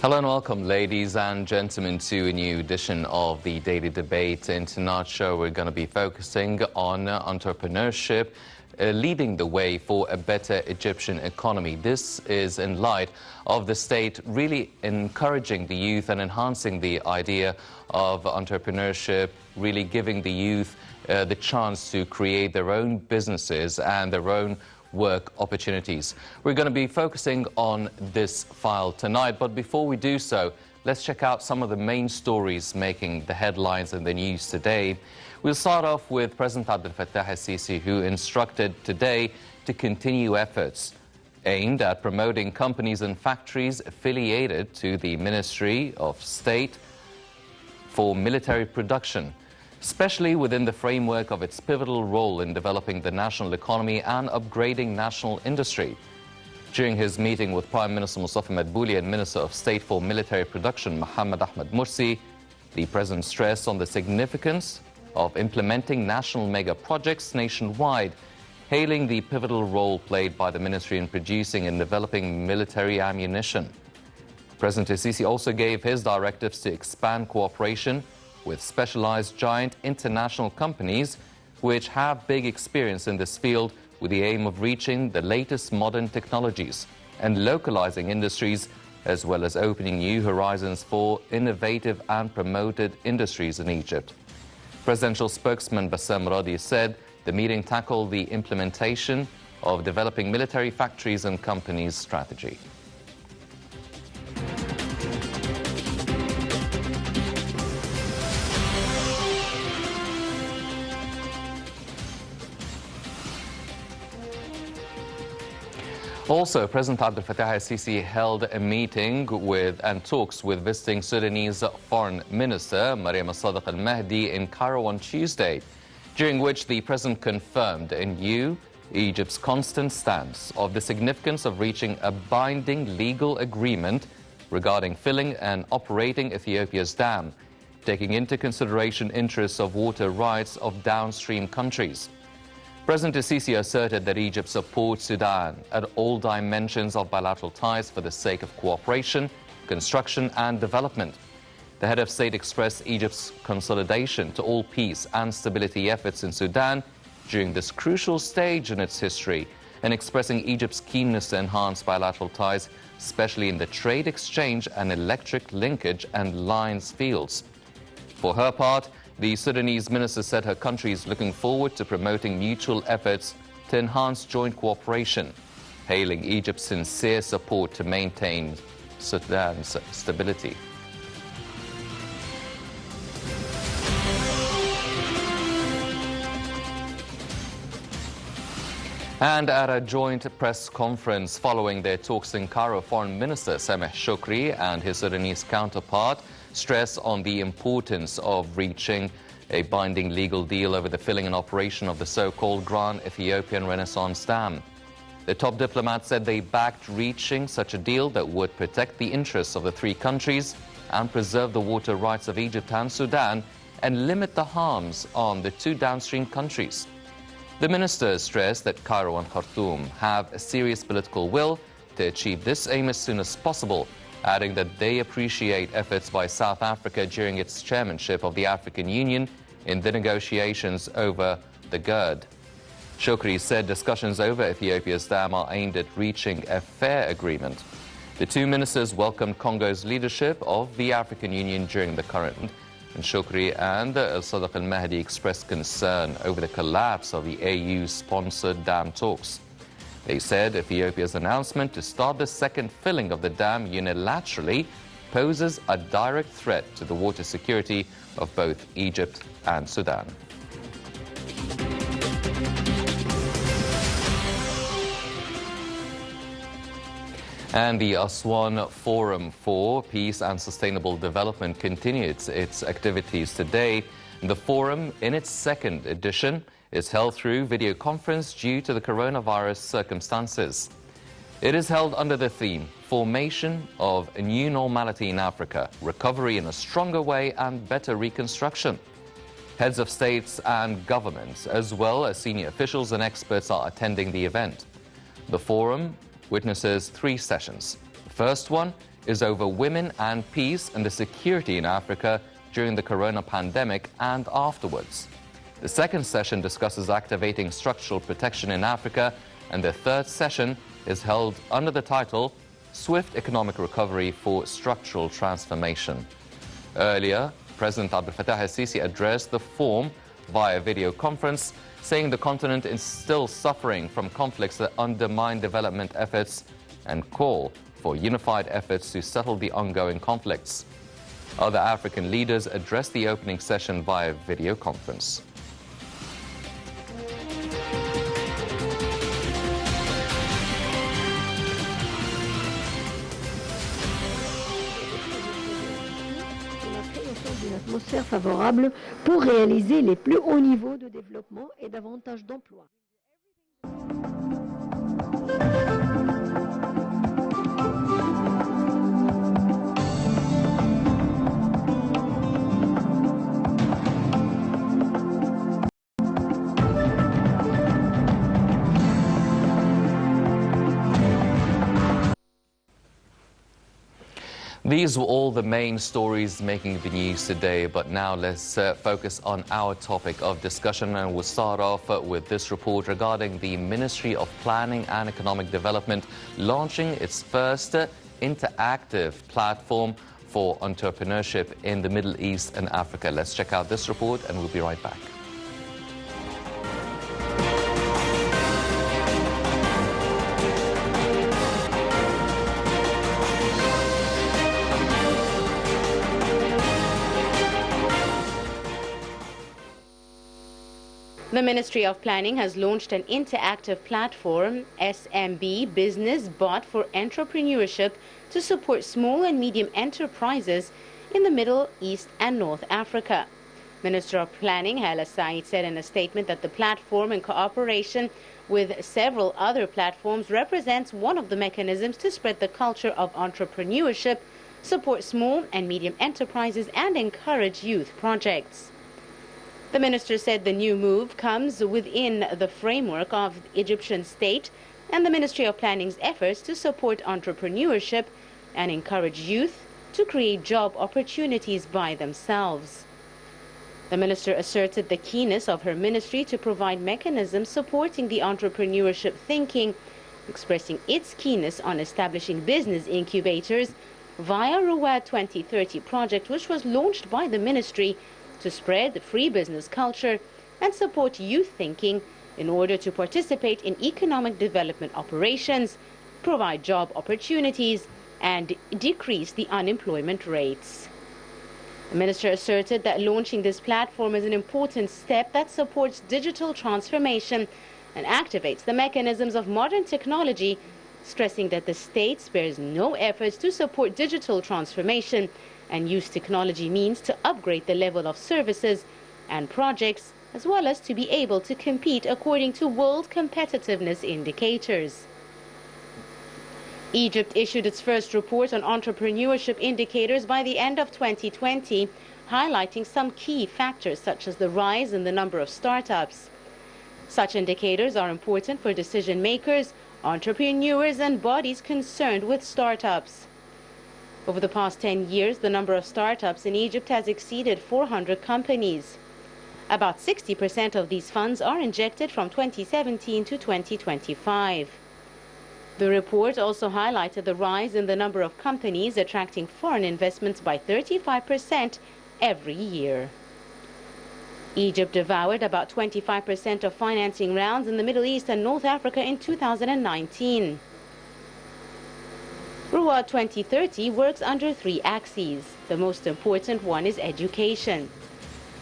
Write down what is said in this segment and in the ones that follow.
Hello and welcome, ladies and gentlemen, to a new edition of the Daily Debate. In tonight's show, we're going to be focusing on entrepreneurship, leading the way for a better Egyptian economy. This is in light of the state really encouraging the youth and enhancing the idea of entrepreneurship, really giving the youth the chance to create their own businesses and their own work opportunities. We're going to be focusing on this file tonight, but before we do so, let's check out some of the main stories making the headlines in the news today. We'll start off with President Abdel Fattah al-Sisi, who instructed today to continue efforts aimed at promoting companies and factories affiliated to the Ministry of State for military production, especially within the framework of its pivotal role in developing the national economy and upgrading national industry. During his meeting with Prime Minister Mustafa Madbouli and Minister of State for Military Production Mohammed Ahmed Mursi, the President stressed on the significance of implementing national mega projects nationwide, hailing the pivotal role played by the ministry in producing and developing military ammunition. President al-Sisi also gave his directives to expand cooperation with specialized giant international companies which have big experience in this field, with the aim of reaching the latest modern technologies and localizing industries, as well as opening new horizons for innovative and promoted industries in Egypt. Presidential spokesman Bassam Radi said the meeting tackled the implementation of developing military factories and companies strategy. Also, President Abdel Fattah al-Sisi held a meeting and talks with visiting Sudanese Foreign Minister Mariam al-Sadiq al-Mahdi in Cairo on Tuesday, during which the President confirmed anew Egypt's constant stance of the significance of reaching a binding legal agreement regarding filling and operating Ethiopia's dam, taking into consideration interests of water rights of downstream countries. President al-Sisi asserted that Egypt supports Sudan at all dimensions of bilateral ties for the sake of cooperation, construction and development. The head of state expressed Egypt's consolidation to all peace and stability efforts in Sudan during this crucial stage in its history, and expressing Egypt's keenness to enhance bilateral ties, especially in the trade exchange and electric linkage and lines fields. For her part, the Sudanese minister said her country is looking forward to promoting mutual efforts to enhance joint cooperation, hailing Egypt's sincere support to maintain Sudan's stability. And at a joint press conference following their talks in Cairo, Foreign Minister Sameh Shoukry and his Sudanese counterpart stress on the importance of reaching a binding legal deal over the filling and operation of the so-called Grand Ethiopian Renaissance Dam. The top diplomat said they backed reaching such a deal that would protect the interests of the three countries and preserve the water rights of Egypt and Sudan and limit the harms on the two downstream countries. The minister stressed that Cairo and Khartoum have a serious political will to achieve this aim as soon as possible, adding that they appreciate efforts by South Africa during its chairmanship of the African Union in the negotiations over the GERD. Shoukry said discussions over Ethiopia's dam are aimed at reaching a fair agreement. The two ministers welcomed Congo's leadership of the African Union during the current, and Shoukry and al-Sadiq al-Mahdi expressed concern over the collapse of the AU-sponsored dam talks. They said Ethiopia's announcement to start the second filling of the dam unilaterally poses a direct threat to the water security of both Egypt and Sudan. And the Aswan Forum for Peace and Sustainable Development continued its activities today. The forum, in its second edition, is held through video conference due to the coronavirus circumstances. It is held under the theme, Formation of a New Normality in Africa, Recovery in a Stronger Way and Better Reconstruction. Heads of states and governments, as well as senior officials and experts, are attending the event. The forum witnesses 3 sessions. The first one is over women and peace and the security in Africa during the corona pandemic and afterwards. The second session discusses activating structural protection in Africa, and the third session is held under the title Swift Economic Recovery for Structural Transformation. Earlier, President Abdel Fattah el-Sisi addressed the forum via video conference, saying the continent is still suffering from conflicts that undermine development efforts and call for unified efforts to settle the ongoing conflicts. Other African leaders addressed the opening session via video conference. D'une atmosphère favorable pour réaliser les plus hauts niveaux de développement et davantage d'emplois. These were all the main stories making the news today, but now let's focus on our topic of discussion, and we'll start off with this report regarding the Ministry of Planning and Economic Development launching its first interactive platform for entrepreneurship in the Middle East and Africa. Let's check out this report and we'll be right back. The Ministry of Planning has launched an interactive platform, SMB Business Bot for Entrepreneurship, to support small and medium enterprises in the Middle East and North Africa. Minister of Planning Hala Said said in a statement that the platform, in cooperation with several other platforms, represents one of the mechanisms to spread the culture of entrepreneurship, support small and medium enterprises, and encourage youth projects. The minister said the new move comes within the framework of the Egyptian state and the Ministry of Planning's efforts to support entrepreneurship and encourage youth to create job opportunities by themselves. The minister asserted the keenness of her ministry to provide mechanisms supporting the entrepreneurship thinking, expressing its keenness on establishing business incubators via Ruwad 2030 project, which was launched by the ministry to spread the free business culture and support youth thinking in order to participate in economic development operations, provide job opportunities, and decrease the unemployment rates. The minister asserted that launching this platform is an important step that supports digital transformation and activates the mechanisms of modern technology, stressing that the state spares no efforts to support digital transformation and use technology means to upgrade the level of services and projects, as well as to be able to compete according to world competitiveness indicators. Egypt issued its first report on entrepreneurship indicators by the end of 2020, highlighting some key factors such as the rise in the number of startups. Such indicators are important for decision makers, entrepreneurs, and bodies concerned with startups. Over the past 10 years, the number of startups in Egypt has exceeded 400 companies. About 60% of these funds are injected from 2017 to 2025. The report also highlighted the rise in the number of companies attracting foreign investments by 35% every year. Egypt devoured about 25% of financing rounds in the Middle East and North Africa in 2019. Ruwad 2030 works under 3 axes. The most important one is education.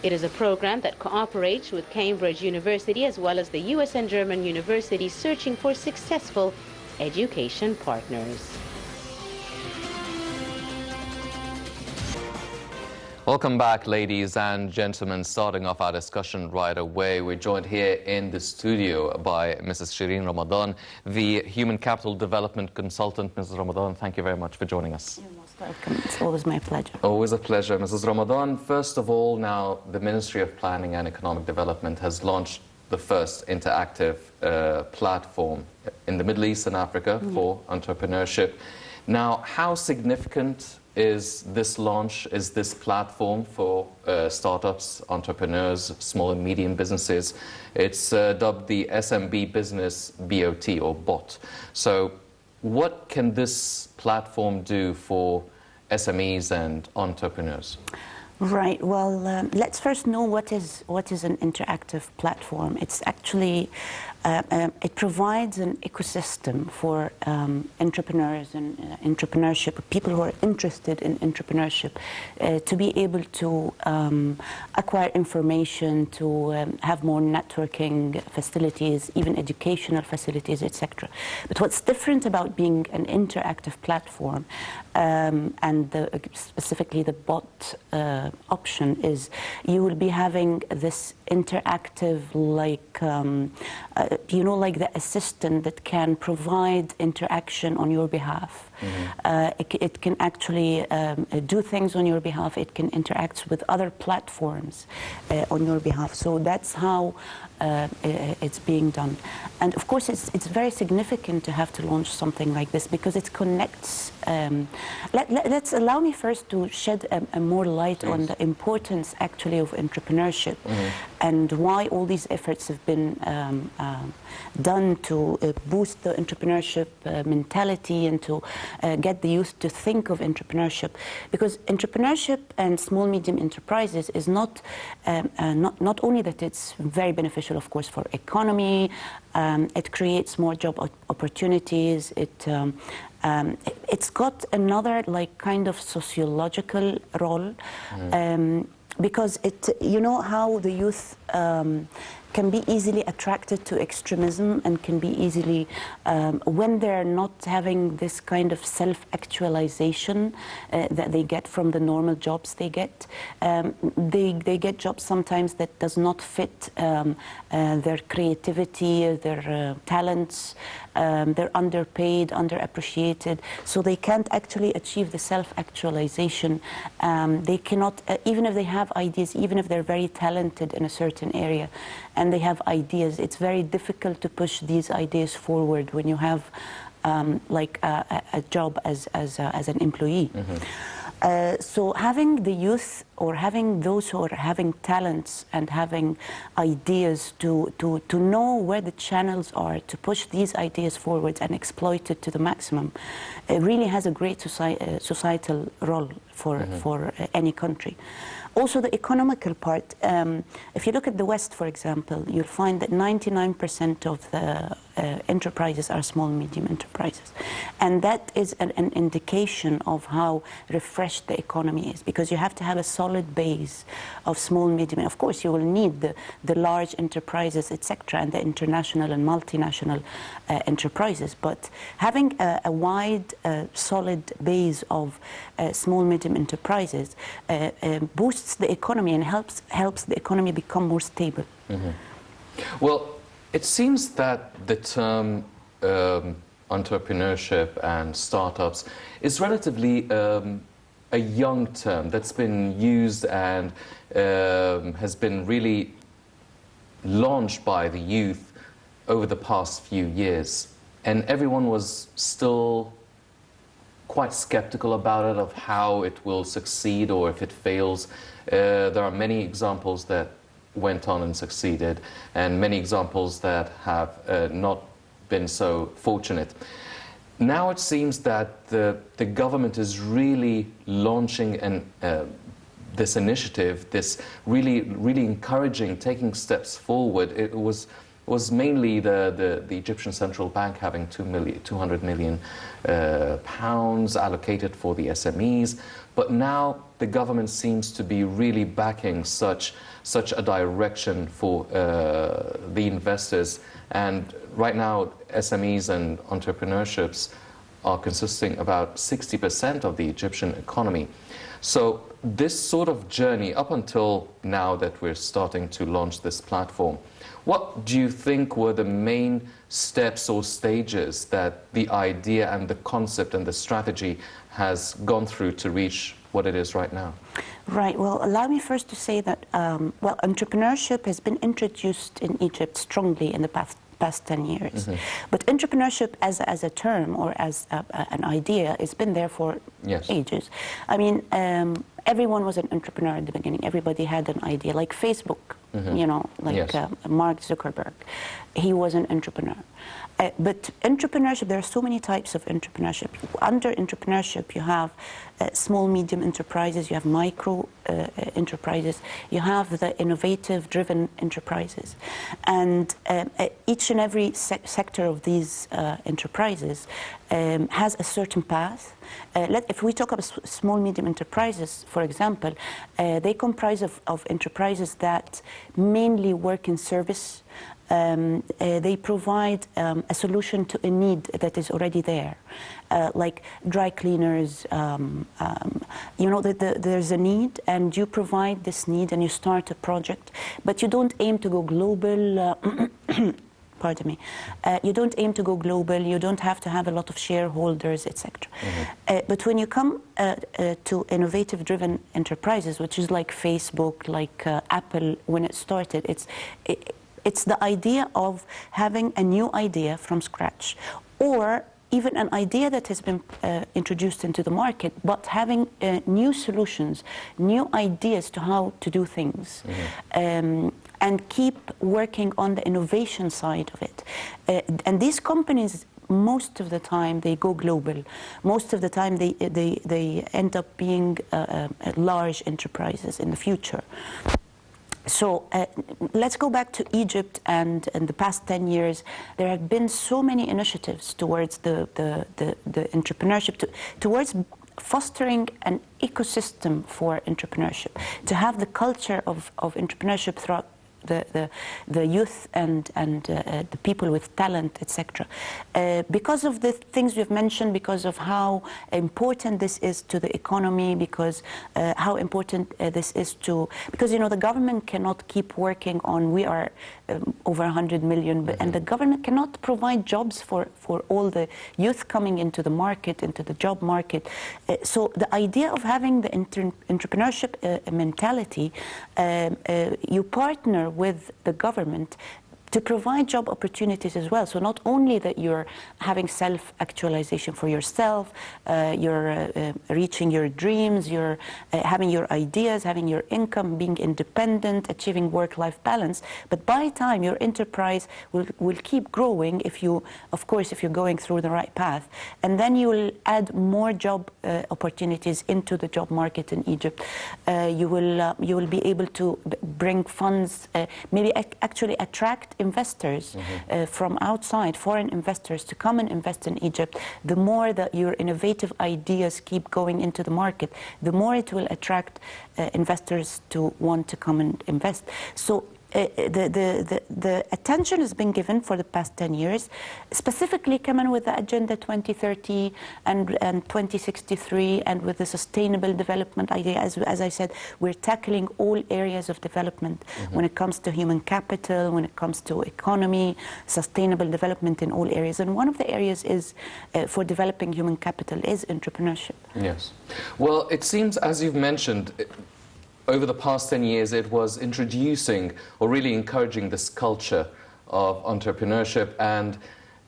It is a program that cooperates with Cambridge University as well as the US and German universities searching for successful education partners. Welcome back, ladies and gentlemen. Starting off our discussion right away, we're joined here in the studio by Mrs. Sherin Ramadan, the Human Capital Development Consultant. Mrs. Ramadan, thank you very much for joining us. You're most welcome. It's always my pleasure. Always a pleasure. Mrs. Ramadan, first of all, now the Ministry of Planning and Economic Development has launched the first interactive platform in the Middle East and Africa for entrepreneurship. Now, how significant is this launch, is this platform for startups, entrepreneurs, small and medium businesses? It's dubbed the SMB Business BOT or BOT. So what can this platform do for SMEs and entrepreneurs? Right. Well, let's first know what is an interactive platform. It's actually it provides an ecosystem for entrepreneurs and entrepreneurship, people who are interested in entrepreneurship, to be able to acquire information, to have more networking facilities, even educational facilities, etc. But what's different about being an interactive platform and specifically the bot option is you will be having this interactive, like like the assistant that can provide interaction on your behalf. It can actually do things on your behalf. It can interact with other platforms on your behalf. So that's how it's being done. And of course, it's very significant to have to launch something like this because it connects. Let's allow me first to shed a more light on the importance actually of entrepreneurship and why all these efforts have been done to boost the entrepreneurship mentality and to get the youth to think of entrepreneurship. Because entrepreneurship and small medium enterprises is not only that it's very beneficial, of course, for economy. It creates more job opportunities. It's got another kind of sociological role because you know how the youth can be easily attracted to extremism and can be easily, when they're not having this kind of self-actualization that they get from the normal jobs they get. They get jobs sometimes that does not fit their creativity, their talents. They're underpaid, underappreciated, so they can't actually achieve the self-actualization. They cannot, even if they have ideas, even if they're very talented in a certain area, and they have ideas, it's very difficult to push these ideas forward when you have like a job as an employee. So having the youth or having those who are having talents and having ideas to know where the channels are to push these ideas forward and exploit it to the maximum, it really has a great societal role for any country. Also, the economical part, if you look at the West, for example, you'll find that 99% of the enterprises are small and medium enterprises. And that is an indication of how refreshed the economy is, because you have to have a solid base of small and medium. Of course, you will need the large enterprises, etc., and the international and multinational enterprises. But having a wide, solid base of small, medium enterprises boosts the economy and helps the economy become more stable. Well, it seems that the term entrepreneurship and startups is relatively a young term that's been used and has been really launched by the youth over the past few years. And everyone was still quite skeptical about it, of how it will succeed or if it fails. There are many examples that went on and succeeded, and many examples that have not been so fortunate. Now it seems that the government is really launching this initiative, this really encouraging, taking steps forward. It was mainly the Egyptian Central Bank having 200 million pounds allocated for the SMEs, but now the government seems to be really backing such a direction for the investors. And right now, SMEs and entrepreneurships are consisting about 60% of the Egyptian economy. So this sort of journey, up until now that we're starting to launch this platform, what do you think were the main steps or stages that the idea and the concept and the strategy has gone through to reach what it is right now? Right. Well, allow me first to say that, well, entrepreneurship has been introduced in Egypt strongly in the past 10 years. But entrepreneurship as a term or as an idea has been there for ages. I mean, everyone was an entrepreneur at the beginning. Everybody had an idea, like Facebook, you know, like Mark Zuckerberg. He was an entrepreneur. But entrepreneurship, there are so many types of entrepreneurship. Under entrepreneurship, you have small, medium enterprises, you have micro enterprises, you have the innovative-driven enterprises. And each and every sector of these enterprises has a certain path. If we talk about small, medium enterprises, for example, they comprise of enterprises that mainly work in service. They provide a solution to a need that is already there, like dry cleaners. You know, there's a need, and you provide this need, and you start a project, but you don't aim to go global. Pardon me. You don't aim to go global. You don't have to have a lot of shareholders, etc. But when you come to innovative-driven enterprises, which is like Facebook, like Apple, when it started, it's the idea of having a new idea from scratch, or even an idea that has been introduced into the market, but having new solutions, new ideas to how to do things, and keep working on the innovation side of it. And these companies, most of the time, they go global. Most of the time, they end up being large enterprises in the future. So let's go back to Egypt, and in the past 10 years, there have been so many initiatives towards the entrepreneurship, towards fostering an ecosystem for entrepreneurship, to have the culture of entrepreneurship throughout the youth and the people with talent, etc. Because of the things we've mentioned, because of how important this is to the economy, because how important this is to, because, you know, the government cannot keep working on, we are over 100 million, and the government cannot provide jobs for all the youth coming into the market, into the job market. So the idea of having the entrepreneurship mentality, you partner with the government to provide job opportunities as well. So not only that you're having self-actualization for yourself, you're reaching your dreams, you're having your ideas, having your income, being independent, achieving work-life balance, but by time your enterprise will keep growing if you, of course, if you're going through the right path. And then you will add more job opportunities into the job market in Egypt. You will be able to bring funds, maybe actually attract investors from outside, foreign investors, to come and invest in Egypt. The more that your innovative ideas keep going into the market, the more it will attract investors to want to come and invest. So the attention has been given for the past 10 years, specifically coming with the Agenda 2030 and 2063, and with the sustainable development idea. As I said, we're tackling all areas of development when it comes to human capital, when it comes to economy, sustainable development in all areas. And one of the areas is for developing human capital is entrepreneurship. Yes. Well, it seems, as you've mentioned, over the past 10 years, it was introducing or really encouraging this culture of entrepreneurship, and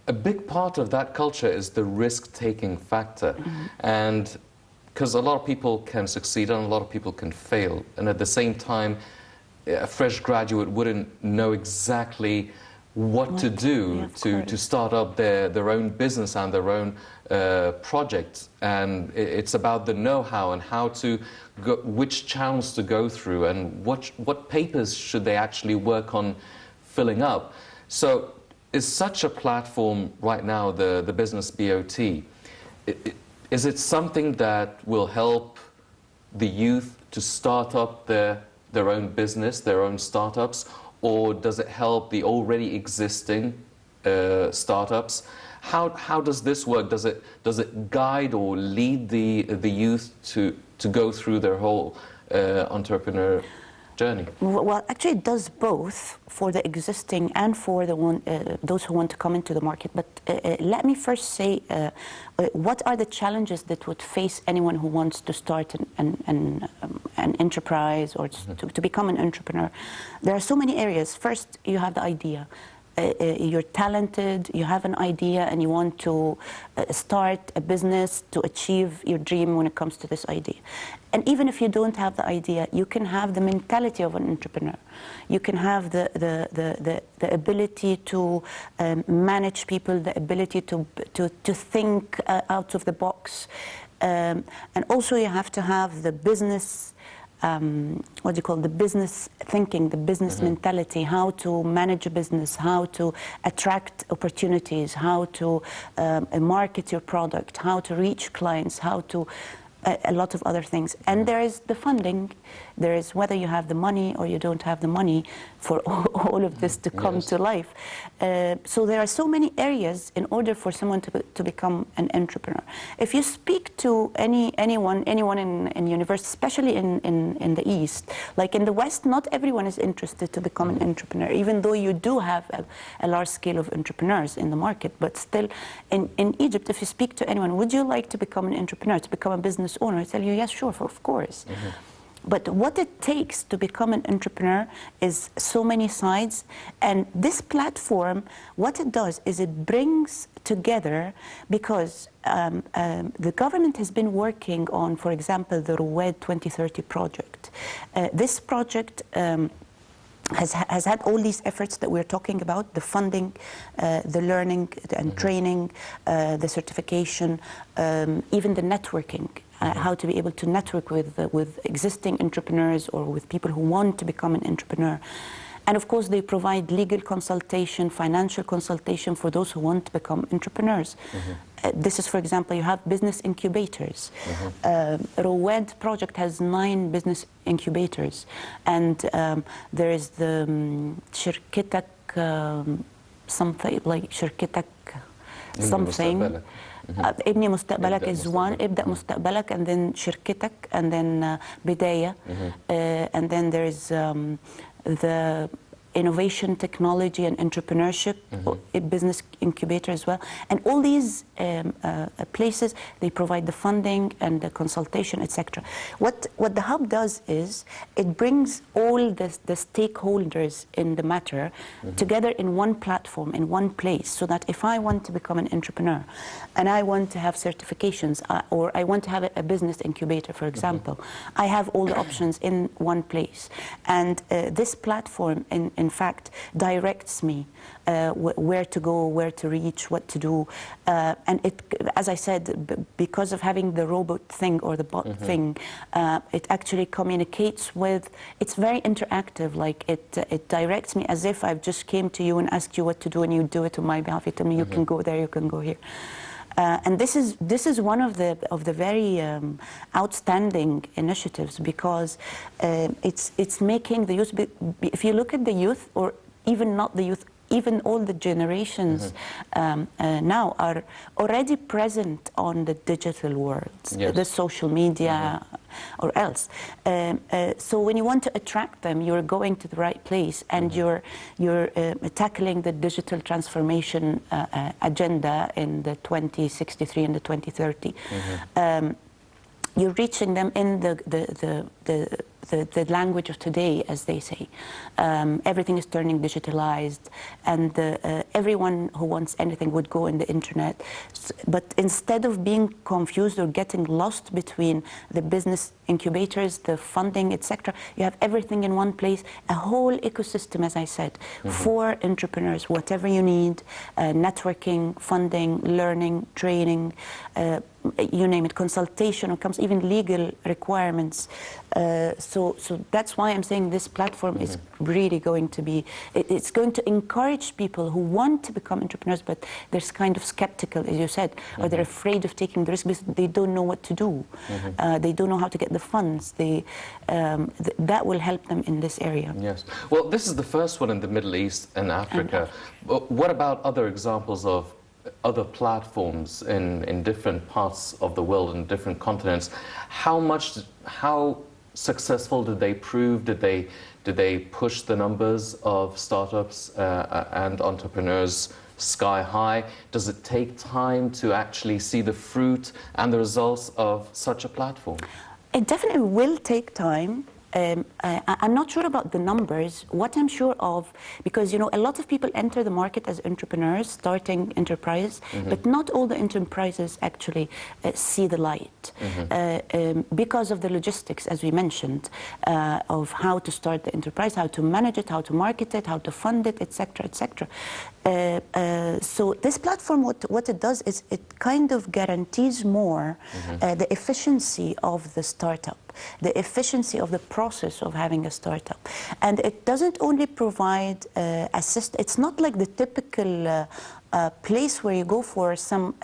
a big part of that culture is the risk-taking factor. And because a lot of people can succeed and a lot of people can fail, and at the same time, a fresh graduate wouldn't know exactly what to do to start up their own business and their own project. And it's about the know-how and how to go, which channels to go through, and what papers should they actually work on filling up. So is such a platform right now, the Business BOT, is it something that will help the youth to start up their own business, their own startups, or does it help the already existing startups? How does this work? Does it guide or lead the youth to go through their whole entrepreneur journey? Well, actually, it does both for the existing and for the those who want to come into the market. But let me first say, what are the challenges that would face anyone who wants to start an enterprise or to become an entrepreneur? There are so many areas. First, you have the idea. you're talented, you have an idea, and you want to start a business to achieve your dream when it comes to this idea. And even if you don't have the idea, you can have the mentality of an entrepreneur. You can have the ability to manage people, the ability to think out of the box. And also you have to have the business, what do you call, the business thinking, the business mentality, how to manage a business, how to attract opportunities, how to market your product, how to reach clients, how to a lot of other things. And there is the funding. There is whether you have the money or you don't have the money for all of this to come to life. So there are so many areas in order for someone to become an entrepreneur. If you speak to anyone in university, especially in the East, like in the West, not everyone is interested to become an entrepreneur, even though you do have a large scale of entrepreneurs in the market. But still, in Egypt, if you speak to anyone, would you like to become an entrepreneur, to become a business owner? I tell you, yes, sure, of course. But what it takes to become an entrepreneur is so many sides. And this platform, what it does is it brings together, because the government has been working on, for example, the Roued 2030 project. This project has had all these efforts that we're talking about, the funding, the learning and training, the certification, even the networking. How to be able to network with existing entrepreneurs or with people who want to become an entrepreneur. And of course, they provide legal consultation, financial consultation for those who want to become entrepreneurs. This is, for example, you have business incubators. Roued project has 9 business incubators. And there is the Shirketak, something like Shirketak something. ابني مستقبلك is one, ابدأ مستقبلك, and then شركتك, and then بداية, and then there is the innovation, technology, and entrepreneurship, business incubator as well. And all these places, they provide the funding and the consultation, etc. What the hub does is it brings all the stakeholders in the matter together in one platform, in one place, so that if I want to become an entrepreneur and I want to have certifications or I want to have a business incubator, for example, I have all the options in one place. And this platform, in fact, directs me where to go, where to reach, what to do. And it, as I said, because of having the robot thing or the bot thing, it actually communicates with, it's very interactive, like it directs me as if I've just came to you and asked you what to do, and you do it on my behalf. You tell me you can go there, you can go here. And this is one of the very outstanding initiatives, because it's making the youth. If you look at the youth, or even not the youth, even all the generations now are already present on the digital world, the social media or else. So when you want to attract them, you're going to the right place, and you're tackling the digital transformation agenda in the 2063 and the 2030. You're reaching them in the language of today, as they say. Everything is turning digitalized, and everyone who wants anything would go in the internet. But instead of being confused or getting lost between the business incubators, the funding, etc., you have everything in one place, a whole ecosystem, as I said, for entrepreneurs, whatever you need, networking, funding, learning, training, you name it, consultation, or comes even legal requirements. So that's why I'm saying this platform is really going to be, it's going to encourage people who want to become entrepreneurs, but they're kind of skeptical, as you said, or they're afraid of taking the risk because they don't know what to do. They don't know how to get the funds. That will help them in this area. Yes. Well, this is the first one in the Middle East and Africa. What about other examples of other platforms in different parts of the world and different continents? How successful did they prove? Did they push the numbers of startups and entrepreneurs sky high? Does it take time to actually see the fruit and the results of such a platform? It definitely will take time. I'm not sure about the numbers. What I'm sure of, because a lot of people enter the market as entrepreneurs, starting enterprise, but not all the enterprises actually see the light because of the logistics, as we mentioned, of how to start the enterprise, how to manage it, how to market it, how to fund it, etc., etc. So this platform, what it does is it kind of guarantees more the efficiency of the startup, the efficiency of the process of having a startup. And it doesn't only provide it's not like the typical place where you go for some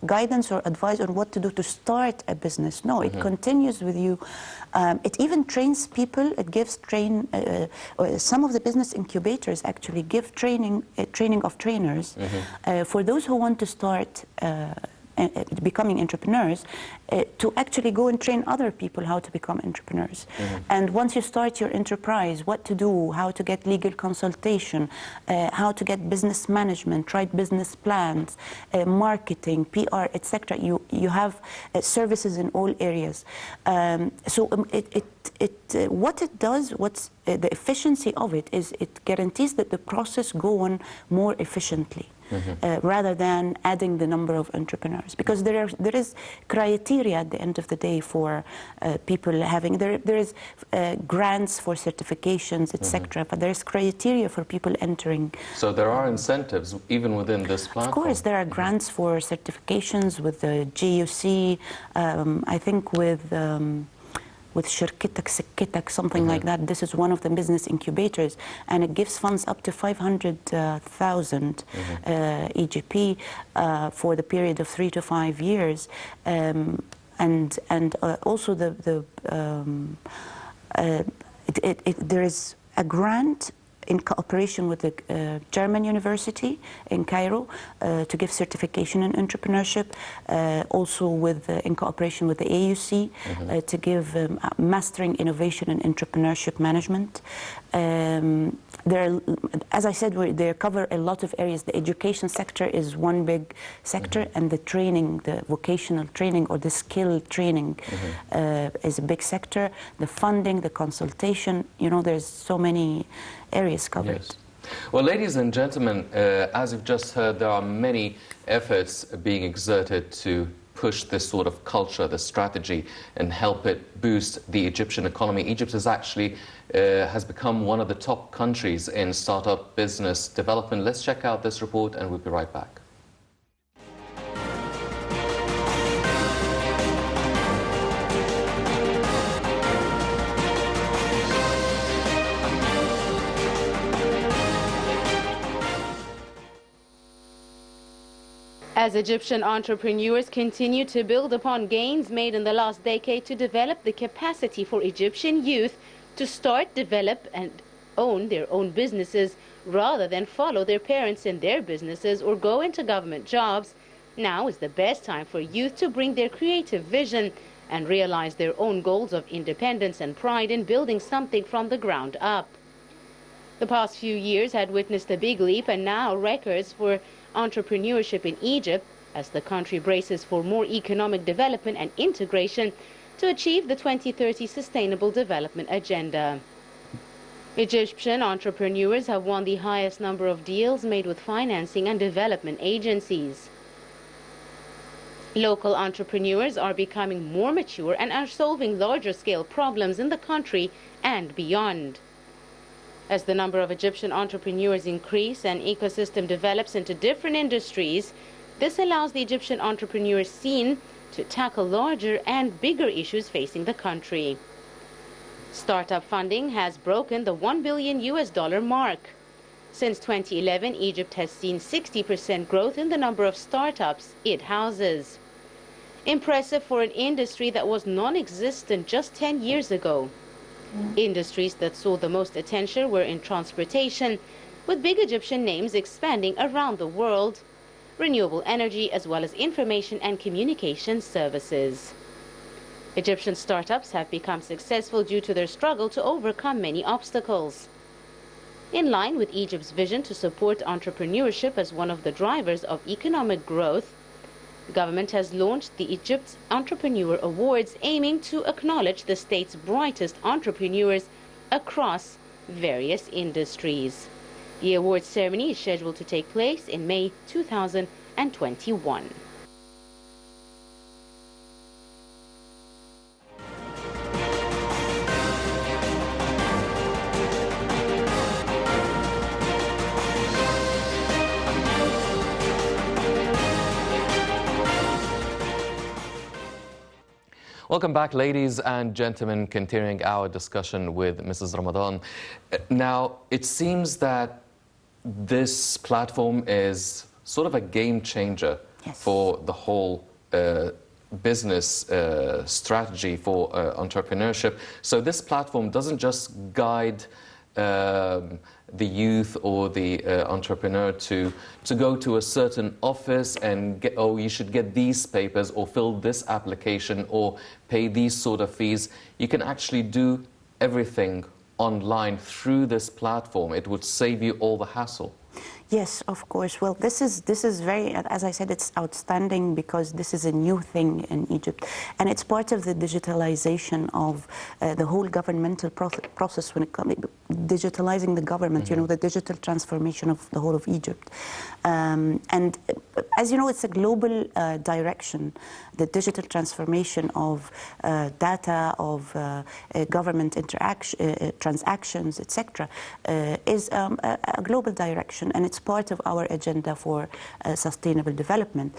guidance or advice on what to do to start a business. No, it continues with you. It even trains people. It gives some of the business incubators actually give training of trainers for those who want to start becoming entrepreneurs, to actually go and train other people how to become entrepreneurs. And once you start your enterprise, what to do, how to get legal consultation, how to get business management, write business plans, marketing, PR, etc. You have services in all areas. So what it does, what's the efficiency of it is it guarantees that the process go on more efficiently. Rather than adding the number of entrepreneurs, because there is criteria at the end of the day for people having there is grants for certifications, etc. But there is criteria for people entering. So there are incentives even within this platform. Of course, there are grants for certifications with the GUC. I think with Shirkitak, Sikkitak, something like that. This is one of the business incubators, and it gives funds up to 500,000 EGP for the period of 3 to 5 years, and also there is a grant in cooperation with the German University in Cairo to give certification in entrepreneurship, also in cooperation with the AUC to give mastering innovation and entrepreneurship management. As I said, they cover a lot of areas. The education sector is one big sector, and the training, the vocational training or the skill training is a big sector. The funding, the consultation, there's so many areas covered. Yes. Well, ladies and gentlemen, as you've just heard, there are many efforts being exerted to push this sort of culture, this strategy, and help it boost the Egyptian economy. Egypt is actually has become one of the top countries in startup business development. Let's check out this report and we'll be right back. As Egyptian entrepreneurs continue to build upon gains made in the last decade to develop the capacity for Egyptian youth to start, develop, and own their own businesses rather than follow their parents in their businesses or go into government jobs, now is the best time for youth to bring their creative vision and realize their own goals of independence and pride in building something from the ground up. The past few years had witnessed a big leap and now records for entrepreneurship in Egypt as the country braces for more economic development and integration to achieve the 2030 Sustainable Development Agenda. Egyptian entrepreneurs have won the highest number of deals made with financing and development agencies. Local entrepreneurs are becoming more mature and are solving larger scale problems in the country and beyond. As the number of Egyptian entrepreneurs increase and ecosystem develops into different industries, this allows the Egyptian entrepreneur scene to tackle larger and bigger issues facing the country. Startup funding has broken the $1 billion mark. Since 2011, Egypt has seen 60% growth in the number of startups it houses. Impressive for an industry that was non-existent just 10 years ago. Industries that saw the most attention were in transportation, with big Egyptian names expanding around the world, renewable energy, as well as information and communication services. Egyptian startups have become successful due to their struggle to overcome many obstacles. In line with Egypt's vision to support entrepreneurship as one of the drivers of economic growth, The government has launched the Egypt Entrepreneur Awards, aiming to acknowledge the state's brightest entrepreneurs across various industries. The awards ceremony is scheduled to take place in May 2021. Welcome back, ladies and gentlemen, continuing our discussion with Mrs. Ramadan. Now, it seems that this platform is sort of a game changer for the whole business strategy for entrepreneurship. So this platform doesn't just guide the youth or the entrepreneur to go to a certain office and get, oh, you should get these papers or fill this application or pay these sort of fees. You can actually do everything online through this platform. It would save you all the hassle. Yes, of course. Well, this is very, as I said, it's outstanding because this is a new thing in Egypt, and it's part of the digitalization of the whole governmental process when it comes digitalizing the government. You know, the digital transformation of the whole of Egypt, and as you know, it's a global direction. The digital transformation of data, of government transactions, etc., is a global direction, and it's part of our agenda for sustainable development.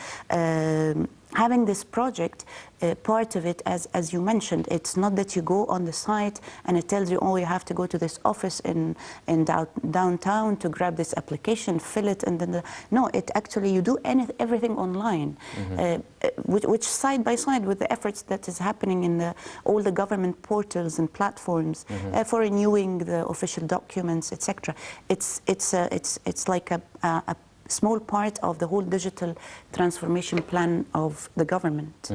Having this project, part of it, as you mentioned, it's not that you go on the site and it tells you, oh, you have to go to this office in downtown to grab this application, fill it, and then no, it actually, you do everything online, which side by side with the efforts that is happening in all the government portals and platforms for renewing the official documents, etc. It's like a small part of the whole digital transformation plan of the government.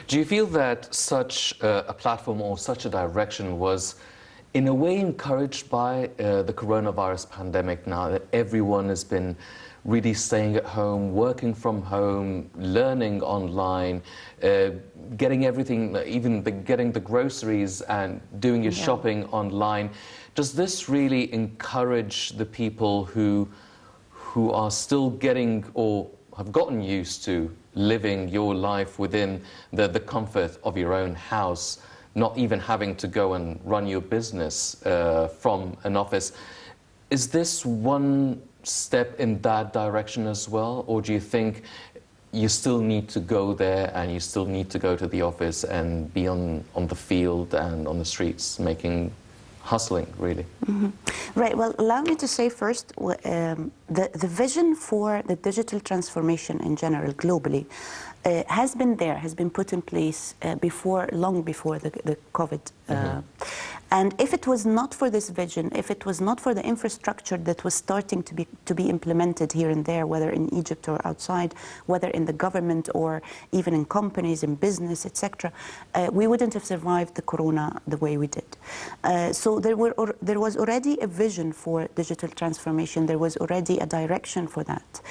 Do you feel that such a platform or such a direction was in a way encouraged by the coronavirus pandemic now that everyone has been really staying at home, working from home, learning online, getting everything, even getting the groceries and doing your shopping online? Does this really encourage the people who are still getting or have gotten used to living your life within the comfort of your own house, not even having to go and run your business from an office? Is this one step in that direction as well, or do you think you still need to go there and you still need to go to the office and be on the field and on the streets hustling, really? Right. Well, allow me to say first, the vision for the digital transformation in general, globally, has been there, has been put in place long before the COVID. And if it was not for this vision, if it was not for the infrastructure that was starting to be implemented here and there, whether in Egypt or outside, whether in the government or even in companies, in business, etc., we wouldn't have survived the corona the way we did. So there was already a vision for digital transformation. There was already a direction for that.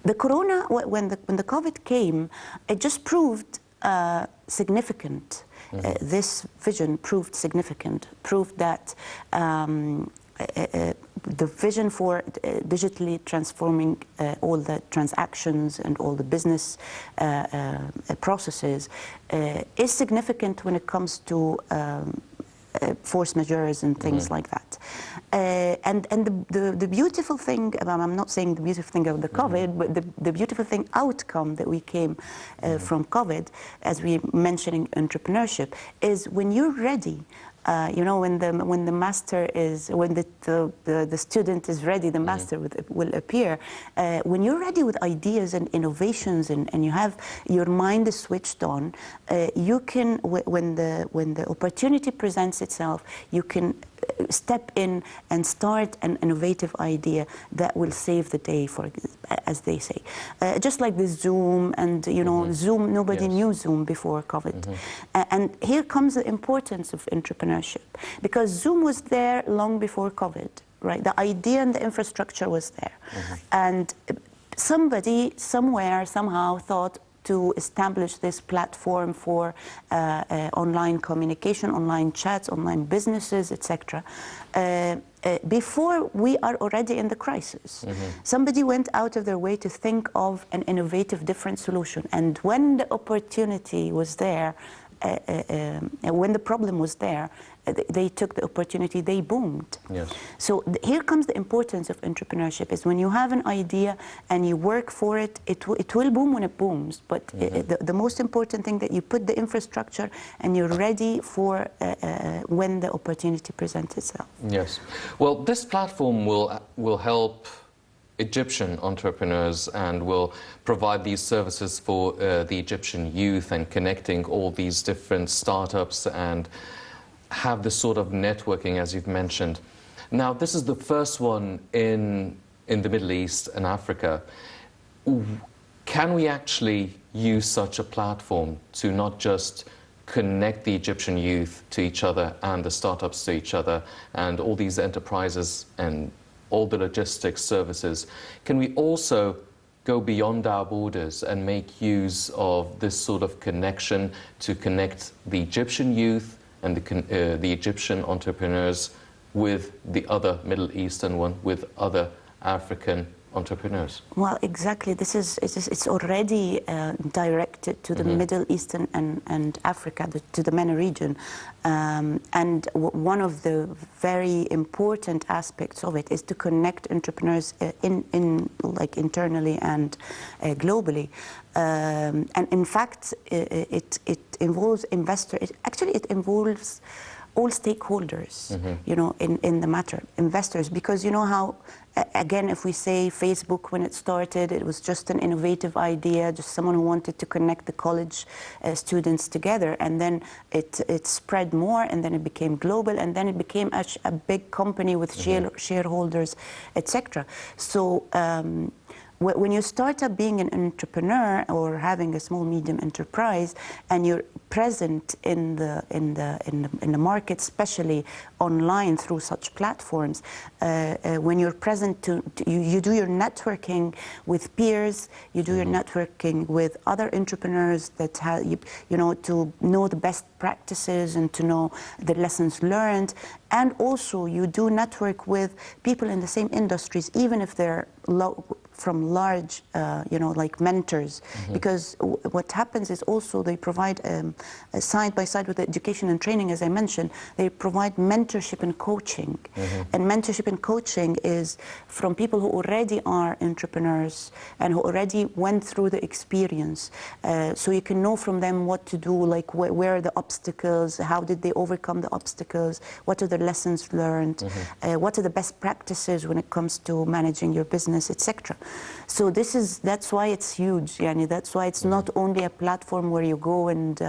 The corona, when the COVID came, it just proved significant. This vision proved significant, proved that the vision for digitally transforming all the transactions and all the business processes is significant when it comes to force majeures and things like that. And the beautiful thing, I'm not saying the beautiful thing of the COVID, but the beautiful thing outcome that we came from COVID, as we mentioning entrepreneurship, is when you're ready. You know, when the master is, when the student is ready, the master will appear. When you're ready with ideas and innovations, and you have your mind is switched on, you can, when the opportunity presents itself, you can step in and start an innovative idea that will save the day, as they say. Just like this Zoom, and you know, Zoom, nobody knew Zoom before COVID. And here comes the importance of entrepreneurship, because Zoom was there long before COVID, right? The idea and the infrastructure was there. And somebody, somewhere, somehow thought, to establish this platform for online communication, online chats, online businesses, etc. Before we are already in the crisis. Somebody went out of their way to think of an innovative, different solution. And when the opportunity was there, when the problem was there, they took the opportunity, they boomed. Yes. So here comes the importance of entrepreneurship, is when you have an idea and you work for it, it will boom when it booms. But the most important thing, that you put the infrastructure and you're ready for when the opportunity presents itself. Yes. Well, this platform will help Egyptian entrepreneurs and will provide these services for the Egyptian youth, and connecting all these different startups and have this sort of networking, as you've mentioned. Now, this is the first one in the Middle East and Africa. Can we actually use such a platform to not just connect the Egyptian youth to each other and the startups to each other and all these enterprises and all the logistics services? Can we also go beyond our borders and make use of this sort of connection to connect the Egyptian youth and the Egyptian entrepreneurs with the other Middle Eastern one, with other African entrepreneurs? Well, exactly. It's already directed to the Middle East and Africa, to the MENA region. And one of the very important aspects of it is to connect entrepreneurs like internally and globally. And in fact, it involves investors. Actually, it involves all stakeholders, you know, in the matter, investors, because you know how, again, if we say Facebook, when it started, it was just an innovative idea, just someone who wanted to connect the college students together, and then it spread more, and then it became global, and then it became a big company with shareholders, etc. So when you start up being an entrepreneur or having a small medium enterprise, and you're present in the market, especially online through such platforms, when you're present, you do your networking with peers, you do your networking with other entrepreneurs that have, you know, to know the best practices and to know the lessons learned, and also you do network with people in the same industries, even if they're from large, you know, like mentors, because what happens is also they provide side by side with education and training, as I mentioned, they provide mentorship and coaching. And mentorship and coaching is from people who already are entrepreneurs and who already went through the experience. So you can know from them what to do, like where are the obstacles, how did they overcome the obstacles, what are the lessons learned, what are the best practices when it comes to managing your business, etc. So that's why it's huge, yani. That's why it's not only a platform where you go and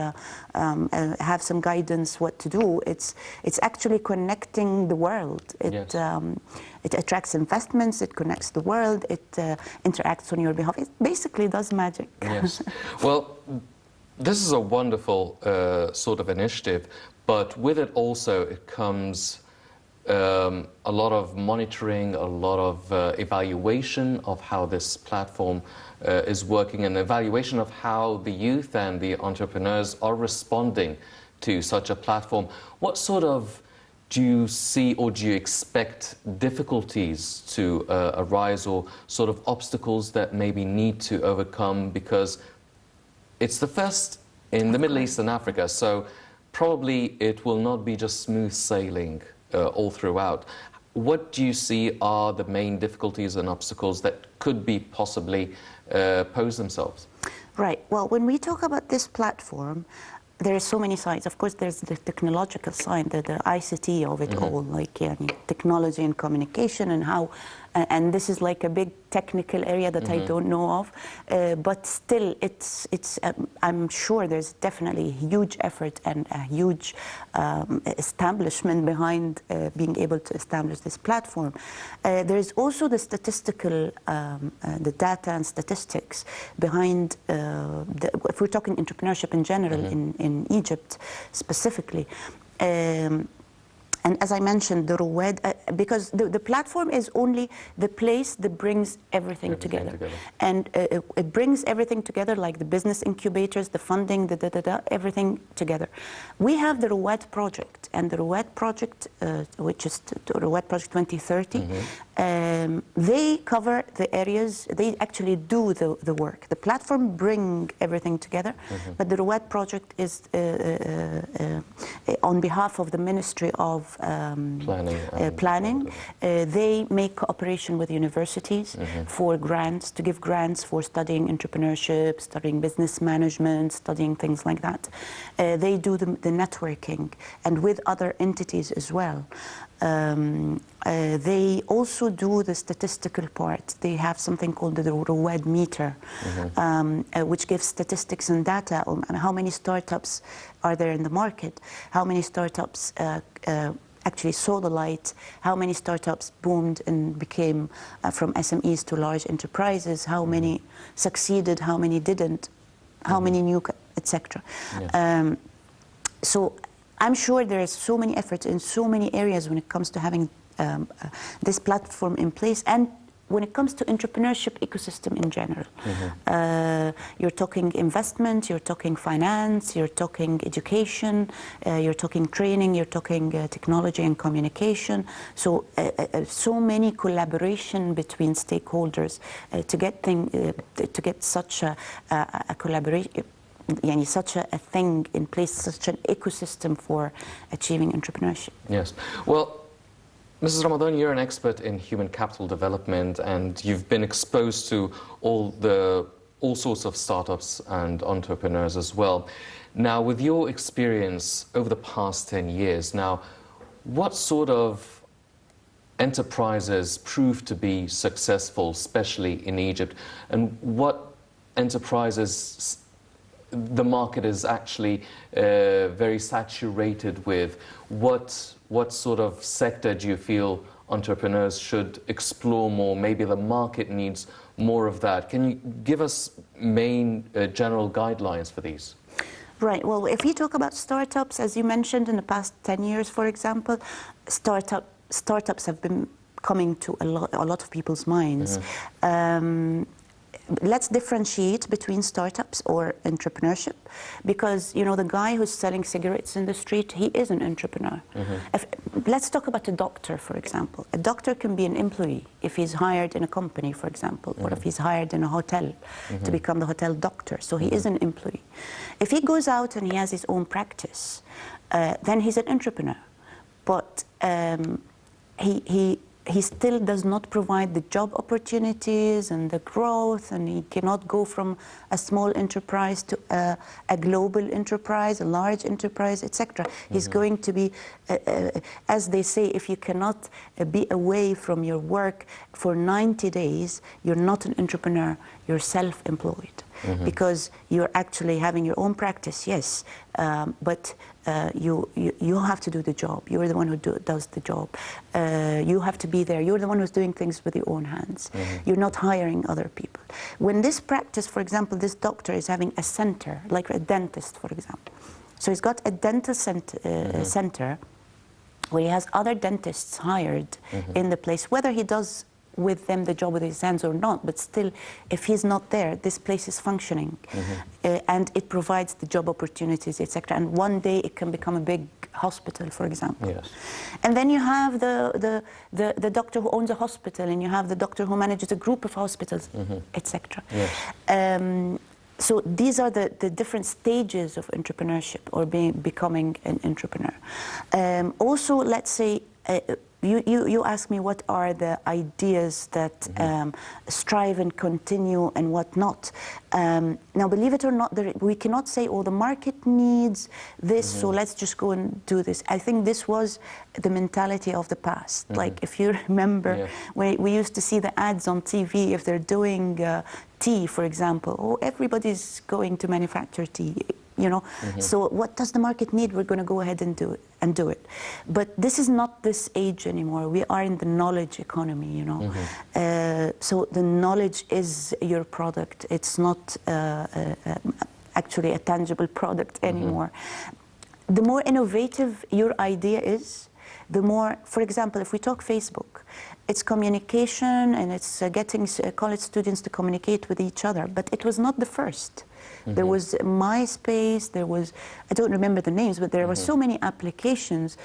have some guidance what to do. It's actually connecting the world. It attracts investments, it connects the world, it interacts on your behalf. It basically does magic. Yes. Well, this is a wonderful sort of initiative, but with it also it comes a lot of monitoring, a lot of evaluation of how this platform is working, and evaluation of how the youth and the entrepreneurs are responding to such a platform. What sort of do you see or do you expect difficulties to arise, or sort of obstacles that maybe need to overcome, because it's the first in the Middle East and Africa, so probably it will not be just smooth sailing all throughout. What do you see are the main difficulties and obstacles that could be possibly pose themselves? Right. Well, when we talk about this platform, there are so many sides. Of course, there's the technological side, the ICT of it all, like technology and communication, and how, and this is like a big technical area that I don't know of, but still, I'm sure there's definitely a huge effort and a huge establishment behind being able to establish this platform. There's also the statistical, the data and statistics behind, if we're talking entrepreneurship in general in Egypt specifically. And as I mentioned, the Rouad, because the platform is only the place that brings everything together. And it brings everything together, like the business incubators, the funding, everything together. We have the Rouad project, and the Rouad project, which is the Rouad Project 2030, they cover the areas, they actually do the work. The platform bring everything together, but the Rouad project is on behalf of the Ministry of Planning. They make cooperation with universities for grants, to give grants for studying entrepreneurship, studying business management, studying things like that. They do the networking, and with other entities as well. They also do the statistical part. They have something called the Rouad meter, which gives statistics and data on how many startups are there in the market, how many startups actually saw the light, how many startups boomed and became from SMEs to large enterprises, how many succeeded, how many didn't, how many new, etc. Yes. So I'm sure there is so many efforts in so many areas when it comes to having this platform in place, and when it comes to entrepreneurship ecosystem in general. You're talking investment, you're talking finance, you're talking education, you're talking training, you're talking technology and communication. So so many collaboration between stakeholders to get such a collaboration, such a thing in place, such an ecosystem for achieving entrepreneurship. Yes. Well, Mrs. Ramadan, you're an expert in human capital development, and you've been exposed to all sorts of startups and entrepreneurs as well. Now, with your experience over the past 10 years, now, what sort of enterprises proved to be successful, especially in Egypt, and what enterprises the market is actually very saturated with? What sort of sector do you feel entrepreneurs should explore more? Maybe the market needs more of that. Can you give us main general guidelines for these? Right. Well, if we talk about startups, as you mentioned, in the past 10 years, for example, startups have been coming to a lot of people's minds. Let's differentiate between startups or entrepreneurship, because the guy who's selling cigarettes in the street, he is an entrepreneur. Let's talk about a doctor, for example. A doctor can be an employee if he's hired in a company, for example, or if he's hired in a hotel to become the hotel doctor. So he is an employee. If he goes out and he has his own practice, then he's an entrepreneur. But he still does not provide the job opportunities and the growth, and he cannot go from a small enterprise to a global enterprise, a large enterprise, etc. He's going to be, as they say, if you cannot be away from your work for 90 days, you're not an entrepreneur, you're self-employed. Because you're actually having your own practice, yes, but you have to do the job. You're the one who does the job. You have to be there. You're the one who's doing things with your own hands. You're not hiring other people. When this practice, for example, this doctor is having a center, like a dentist, for example. So he's got a dental center where he has other dentists hired in the place, whether he does with them the job with his hands or not, but still, if he's not there, this place is functioning, and it provides the job opportunities, etc. And one day it can become a big hospital, for example. Yes. And then you have the doctor who owns a hospital, and you have the doctor who manages a group of hospitals, etc. Yes. So these are the different stages of entrepreneurship, or becoming an entrepreneur. Also, let's say, you ask me what are the ideas that strive and continue and what not. Now, believe it or not, we cannot say, oh, the market needs this, so let's just go and do this. I think this was the mentality of the past. Like, if you remember, when we used to see the ads on TV, if they're doing tea, for example, oh, everybody's going to manufacture tea. So what does the market need? We're going to go ahead and do it. But this is not this age anymore. We are in the knowledge economy, so the knowledge is your product. It's not actually a tangible product anymore. The more innovative your idea is, the more, for example, if we talk Facebook, it's communication and it's getting college students to communicate with each other, but it was not the first. There was MySpace, there was, I don't remember the names, but there were so many applications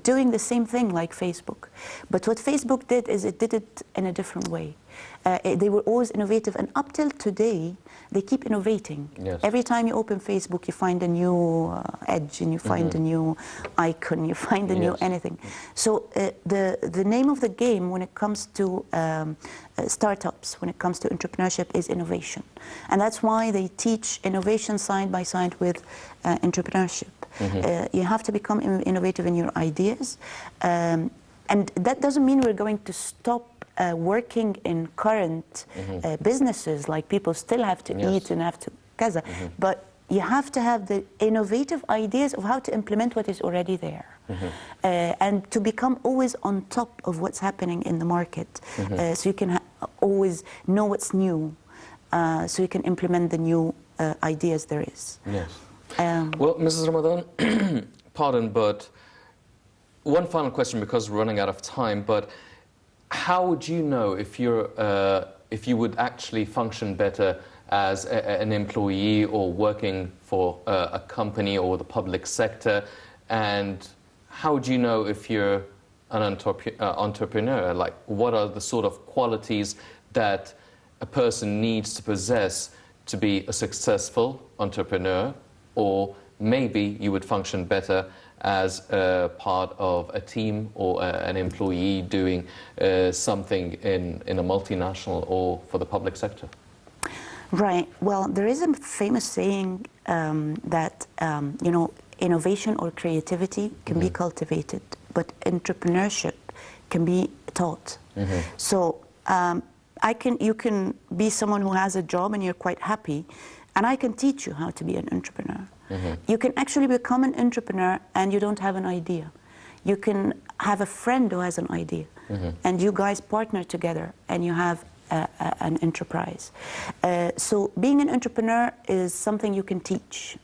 doing the same thing like Facebook. But what Facebook did is it did it in a different way. They were always innovative, and up till today, they keep innovating. Yes. Every time you open Facebook, you find a new edge, and you find a new icon, you find a new anything. So the name of the game when it comes to startups, when it comes to entrepreneurship, is innovation. And that's why they teach innovation side by side with entrepreneurship. You have to become innovative in your ideas. And that doesn't mean we're going to stop working in current businesses, like people still have to eat and have to kaza, but you have to have the innovative ideas of how to implement what is already there, and to become always on top of what's happening in the market, so you can always know what's new, so you can implement the new ideas there is. Yes. Well, Mrs. Ramadan, pardon, but one final question, because we're running out of time, but how would you know if you would actually function better as an employee or working for a company or the public sector? And how would you know if you're an entrepreneur? Like, what are the sort of qualities that a person needs to possess to be a successful entrepreneur? Or maybe you would function better as a part of a team or an employee doing something in a multinational or for the public sector? Right. Well, there is a famous saying that, you know, innovation or creativity can be cultivated, but entrepreneurship can be taught. So you can be someone who has a job and you're quite happy, and I can teach you how to be an entrepreneur. You can actually become an entrepreneur and you don't have an idea. You can have a friend who has an idea, and you guys partner together and you have an enterprise. So being an entrepreneur is something you can teach.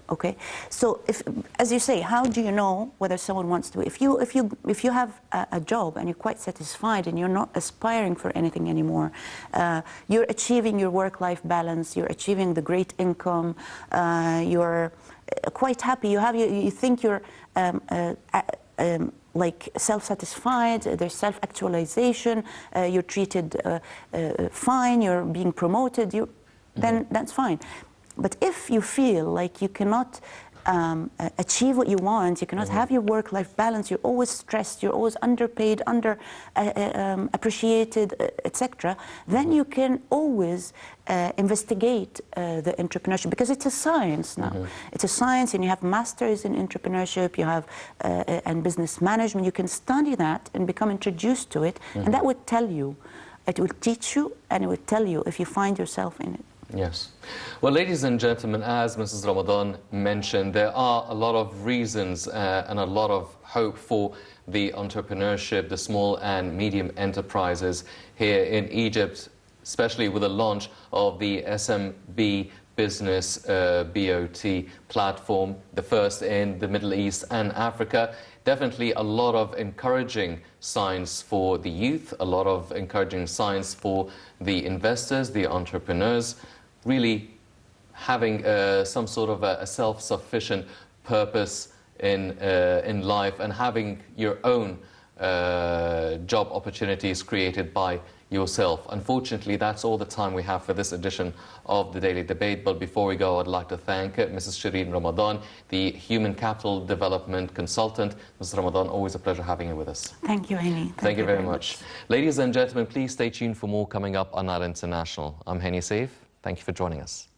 Okay. So if, as you say, how do you know whether someone wants to? If you have a job and you're quite satisfied and you're not aspiring for anything anymore, you're achieving your work-life balance, you're achieving the great income, you're quite happy. You think you're like self-satisfied, there's self-actualization, you're treated fine, you're being promoted, then that's fine. But if you feel like you cannot achieve what you want, you cannot have your work-life balance, you're always stressed, you're always underpaid, appreciated, etc., then you can always investigate the entrepreneurship, because it's a science now. It's a science, and you have masters in entrepreneurship, you have and business management. You can study that and become introduced to it, and that would tell you, it will teach you, and it would tell you if you find yourself in it. Yes. Well, ladies and gentlemen, as Mrs. Ramadan mentioned, there are a lot of reasons and a lot of hope for the entrepreneurship, the small and medium enterprises here in Egypt, especially with the launch of the SMB Business BOT platform, the first in the Middle East and Africa. Definitely a lot of encouraging signs for the youth, a lot of encouraging signs for the investors, the entrepreneurs, really having some sort of a self-sufficient purpose in life, and having your own job opportunities created by yourself. Unfortunately, that's all the time we have for this edition of the Daily Debate. But before we go, I'd like to thank Mrs. Sherin Ramadan, the Human Capital Development Consultant. Mrs. Ramadan, always a pleasure having you with us. Thank you, Henny. Thank you very much. Ladies and gentlemen, please stay tuned for more coming up on Al International. I'm Henny Saif. Thank you for joining us.